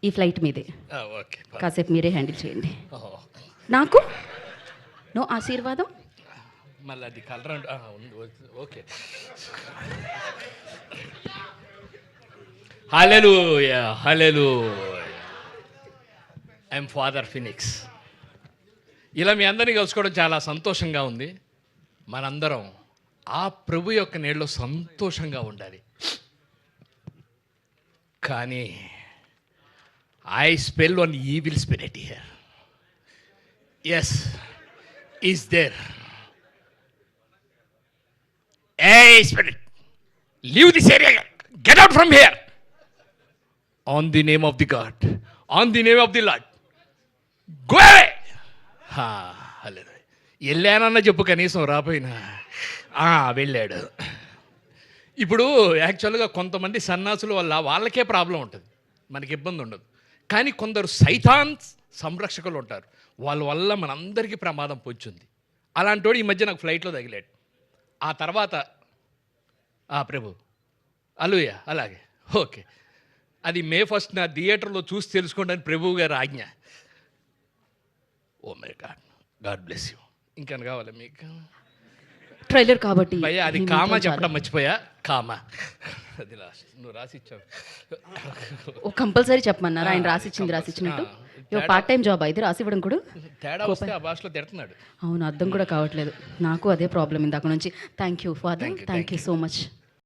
ఈ ఫ్లైట్ మీదే. ఓకే. కాసేపు మీరే హ్యాండిల్ చేయండి. నాకు నో ఆశీర్వాదం. మళ్ళీ అది కలర్ ఉంది. Okay. Hallelujah, hallelujah. I'm father Phoenix. ఇలా మీ అందరినీ కలుసుకోవడం చాలా సంతోషంగా ఉంది. మనందరం ఆ ప్రభు యొక్క నీళ్ళలో సంతోషంగా ఉండాలి. కానీ I spell one evil spirit here. Yes, is there. Hey, spirit, leave this area. Get out from here. On the name of the God. On the name of the Lord. Go away. Hallelujah. వెళ్ళానన్న చెప్పు, కనీసం రాపోయినా వెళ్ళాడు. ఇప్పుడు యాక్చువల్గా కొంతమంది సన్నాసుల వల్ల వాళ్ళకే problem ఉంటుంది, మనకి ఇబ్బంది ఉండదు. కానీ కొందరు సైతాన్ సంరక్షకులు ఉంటారు, వాళ్ళ వల్ల మనందరికీ ప్రమాదం పొంచుంది. అలాంటి వాడు ఈ మధ్య నాకు ఫ్లైట్లో తగిలాడు. ఆ తర్వాత ప్రభు అలుయ అలాగే ఓకే, అది మే 1 నా థియేటర్లో చూసి తెలుసుకోండి అని ప్రభువు గారు ఆజ్ఞ. Oh my God, God bless you. ఇంకేం కావాలి మీకు? ట్రైలర్ కాబట్టి భయ్యా అది కామా చెప్పడం మర్చిపోయా. కామా అది నువ్వు రాసిచ్చావు. కంపల్సరీ చెప్పమన్నారు ఆయన, రాసిచ్చినట్టు. పార్ట్ టైం జాబ్ అయితే రాసివ్వడం కూడా తేడా వస్తే ఆ భాషలో తిడుతున్నాడు. అవును, అర్థం కూడా కావట్లేదు నాకు, అదే ప్రాబ్లం ఇందాక నుంచి. Thank you father, thank you so much.